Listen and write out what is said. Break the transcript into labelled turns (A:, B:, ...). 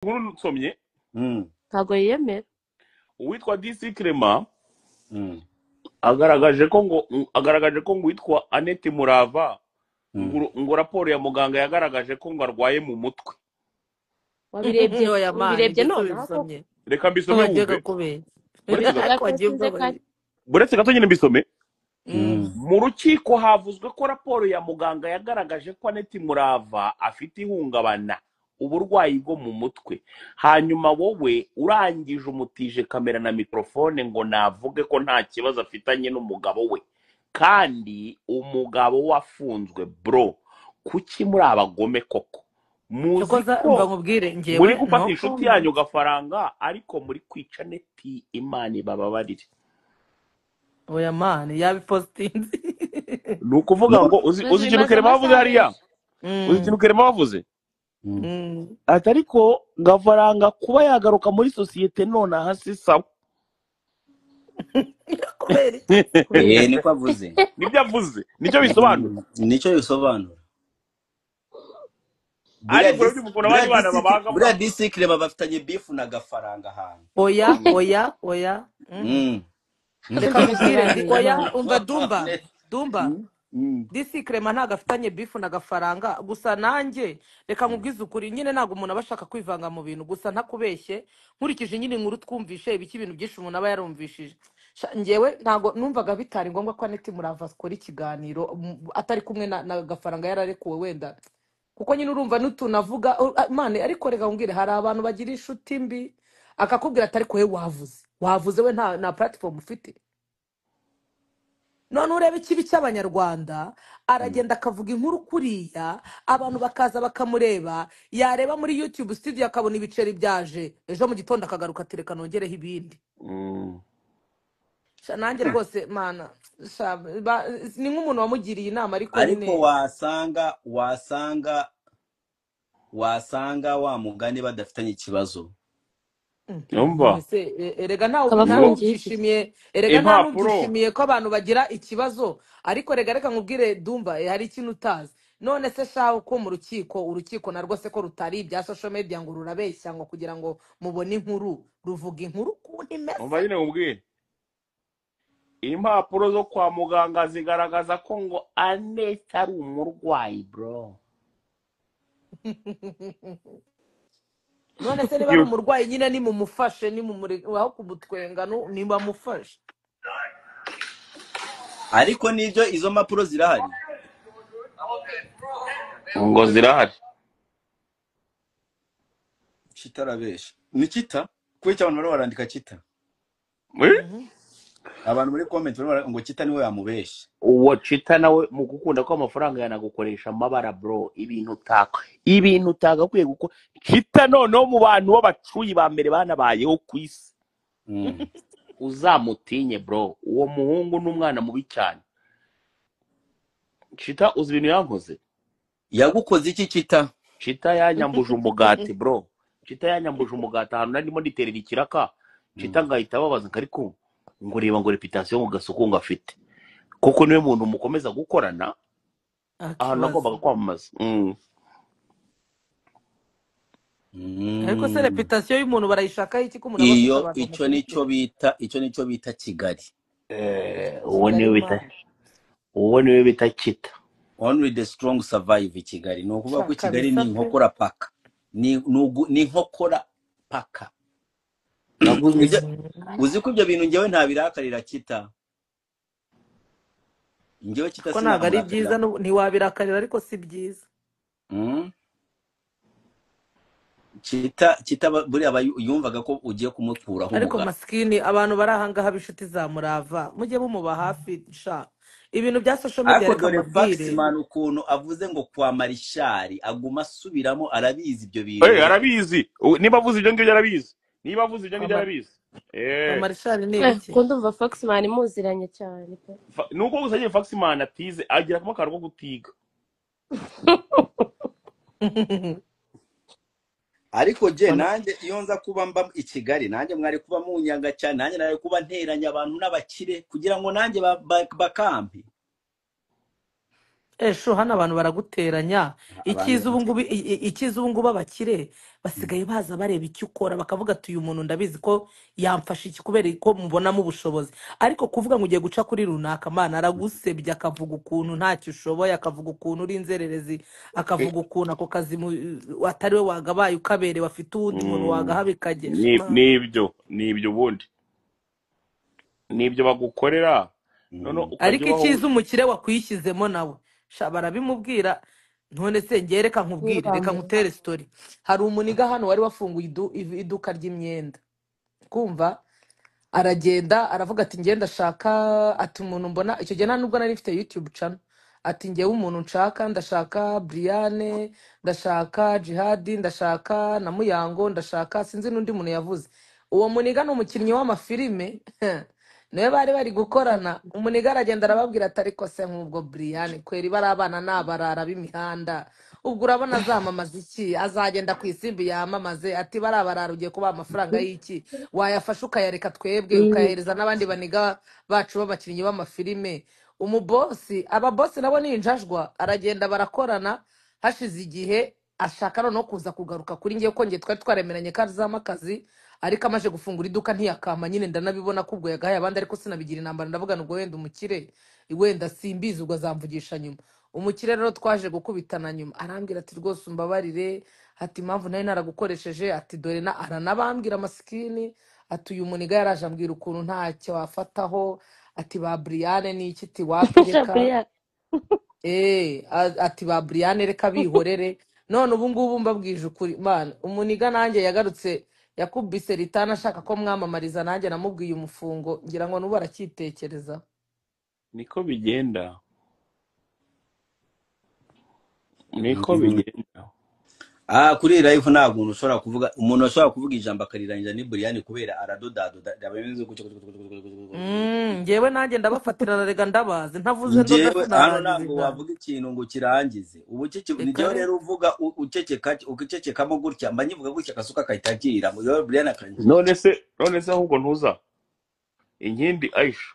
A: nkuru nsomye
B: ntago yiyemera.
A: uwitwa DC Clement
C: Mm.
A: agaragaje ko ngo witwa Annette Murava ngo raporo ya muganga yagaragaje ko ngo arwaye mu mutwe.
B: Wabirebye
D: Oya mani,
B: wabirebye
D: ibyo
B: nonaha koko
D: tubisomye.
A: Reka mbisome
D: Wajyaga
A: wumve.
D: kubera.
A: Buretse gato.
D: Ariko wagiye
B: Yakoze
D: ubwabari.
B: kare.
A: Buretse gato nyine mbisome.
C: Mm.
A: Mu rukiko havuzwe ko raporo ya muganga yagaragaje ko Annette Murava afite ihungabana, uburwayi bwo mu mutwe. Hanyuma wowe urangije umutije kamera na mikrofone ngo navuge ko nta kibazo afitanye n'umugabo we, kandi umugabo wafunzwe. Bro, kuki muri abagome koko? Muzi
D: Cyokoza mva
A: ko
D: nkubwire
A: muri
D: njyewe
A: gufata
D: no
A: inshuti yanyu gafaranga ariko muri kwica Annette. Imana ibababarire.
D: oya mani yabipostinze.
A: Ni ukuvuga ngo uzi ikintu Clement bavuze hariya, uzi ikintu Clement bavuze ati ariko gafaranga kuba yagaruka muri sosiyete nonaha si sawa.
D: Kubera
C: Niko avuze.
A: Nibyo avuze, nicyo bisobanura.
C: Nicyo bisobanura.
A: Ariko rero umuntu abandi bana babaga
C: buriya DC Clement bafitanye beef na gafaranga ahantu.
D: oya. Reka mubwire ndi oya umva Dumba. DC Clement ntago afitanye beef na gafaranga, gusa nanjye reka nkubwize ukuri nyine ntago umuntu aba ashaka kwivanga mu bintu, gusa ntakubeshye nkurikije nyine inkuru twumvishe ibiki ibintu byinshi umuntu aba yarumvishije. Njyewe ntago numvaga bitari ngombwa ko Annette Murava akora ikiganiro atari kumwe na gafaranga yararekuwe wenda, kuko nyine urumva n'utunavuga mane. Ariko reka nkubwire hari abantu bagira inshuti mbi akakubwira atari ko we wavuze we nta platform ufite. None urebe ikibi cy'abanyarwanda aragenda akavuga inkuru kuriya, abantu bakaza bakamureba, yareba muri YouTube studio akabona ibiceri byaje, ejo mu gitondo akagaruka atereka nongereho ibindi. Nanjye rwose mana ni nk'umuntu wamugiriye inama ariko
C: wasanga wa mugani badafitanye ikibazo.
A: Numva
D: erega ntanubyishimiye ko abantu bagira ikibazo, ariko reka nkubwire Dumba, hari ikintu utazi. None se shaho ko mu urukiko narwo se ko rutari ibya social media ngo rurabeshya ngo kugira ngo mubone inkuru, ruvuga inkuru kuntu imeze.
A: umva nyine nkubwire, impapuro zo kwa muganga zigaragaza ko ngo Annette ari umurwayi. Bro,
D: none se niba ari umurwayi nyine nimumufashe, aho kumutwenga nimamufashe.
C: Ariko nibyo izo mpapuro zirahari
A: ngo zirahari.
C: kitarabesha ni kita kuki abantu bari barandika kita abantu muri comment ngo kita niwe yamubesha.
A: Uwo Chita nawe mu gukunda ko amafaranga yanagukoresha amabara. Bro, ibintu utagakwiye gukora. Chita noneho mu bantu b'abacuyi ba mbere banabayeho ku isi. Uzamutinye bro, uwo muhungu n'umwana mubi cyane. Chita uzi ibintu yankoze?
C: Yagukoze iki kita?
A: Chita yanyambuje umugati bro. Chita yanyambuje umugati ahantu narimo nditerera ikiraka. Chita ngahita babaza ariko ngo reba ngo reputation mu gasoko ngafite. Koko niwe muntu mukomeza gukorana ahantu nagombaga kwamamaza.
D: Ariko se reputation y'umuntu barayishaka iki ko umuntu
C: iyo icyo nicyo bita Kigali.
A: uwo niwe bita Chita.
C: Only the strong survive Kigali. No kuvuga ko Kigali ni inkokora paka. Ni inkokora paka. Uzi ko ibyo bintu njyewe ntabirakarira Kita. Njyewe Kita
D: ko ntago ari byiza ntiwabirakarira ariko si byiza.
C: Kita buri aba yumvaga ko ugiye kumukuraho.
D: Ariko maskini abantu barahangaha bishuti za Murava mujye bumuba hafi sha. Ibintu bya social media
C: reka mabwire. Man ukuntu avuze ngo kwa Marishari aguma asubiramo arabizi ibyo bintu.
A: Arabizi. Niba avuze ibyo ngibyo arabizi. Niba avuze ibyo ngibyo arabizi.
D: Marishari ni iki?
B: Ko ndumva Foxman muziranye cyane.
A: Nuko gusaje Foxman atize agira kuma karuko gutiga.
C: Ariko je nanjye iyo nza kuba mba i Kigali nanjye mwari kuba munyanga cyane, nanjye nari kuba nteranya abantu n'abakire kugira ngo nanjye bakampi.
D: Esho hano abantu baraguteranya.
C: abantu
D: Ikiza ubu ngubu abakire basigaye baza bareba icyo ukora bakavuga ati uyu muntu ndabizi ko yamfasha iki kubera ko mubonamo ubushobozi. Ariko kuvuga ngo ugiye guca kuri runaka mana aragusebya akavuga ukuntu ntacyo ushoboye akavuga ukuntu uri inzererezi akavuga ukuntu ako kazi atari we wagabaye ukaberewe afite uwundi muntu wagaha bikagesha
A: nibyo ubundi nibyo bagukorera none
D: ariko
A: ukajya
D: icyiza umukire wakwishyizemo nawe barabimubwira. None se njye reka nkubwire reka nkutere story. Hari umuniga hano wari wafunguye iduka ry'imyenda kumva aragenda aravuga ati ngenda ndashaka ati umuntu mbona icyo gihe nta nubwo nari mfite YouTube channel ati ngewe umuntu nshaka ndashaka Briane ndashaka Jihadi ndashaka na Muyango ndashaka sinzi n'undi muntu yavuze. Uwo muniga ni umukinnyi w'amafilime niwe bari gukorana. Umuniga aragenda arababwira ati ariko se nk'ubwo Briane kweri bari abana n'abarara b'imihanda ubwo urabona azamamaza iki azagenda ku isimbi yamamaze ati bari abarara ugiye kubaha amafaranga y'iki wayafasha ukayareka twebwe ukayahereza n'abandi baniga bacu b'abakinnyi b'amafilime. Umubosi ababosi nabo ni injajwa aragenda barakorana hashize igihe ashaka no kuza kugaruka kuri ngiye ko ngiye twari twaremeranye ko azama akazi ariko amaje gufungura iduka ntiyakama nyine ndanabibona ko ubwo yagaye abandi ariko sinabigira intambara ndavuga ngo wenda umukire wenda simbizi ubwo azamvugisha nyuma. Umukire rero twaje gukubitana nyuma arambwira ati rwose umbabarire ati impamvu nari naragukoresheje ati dore na aranabambwira amasikini ati uyu muniga yaraje ambwira ukuntu ntacyo wafataho ati ba Briane n'iki ati wapireka ati ba Briane reka bihorere. None ubu ngubu mbabwije ukuri man umuniga nanjye yagarutse yakubise ritana ashaka ko mwamamariza nanjye namubwiye umufungo ngira ngo nubu aracyitekereza.
A: niko bigenda niko bigenda.
C: kuri live ntabwo umuntu ushobora kuvuga ijambo akarirangiza ni Briane kubera aradodadoda yabemeze
D: ngewe nanjye ndabafatira rega ndabazi ntavuze
C: ngewe hano ntabwo wavuga ikintu ngo kirangize ubu ngewe rero uvuga ucecekamo gutya mba nyivuga gutya akasuka kahita ngo yewe Briane akangiza
A: none se ahubwo ntuza inkindi Aisha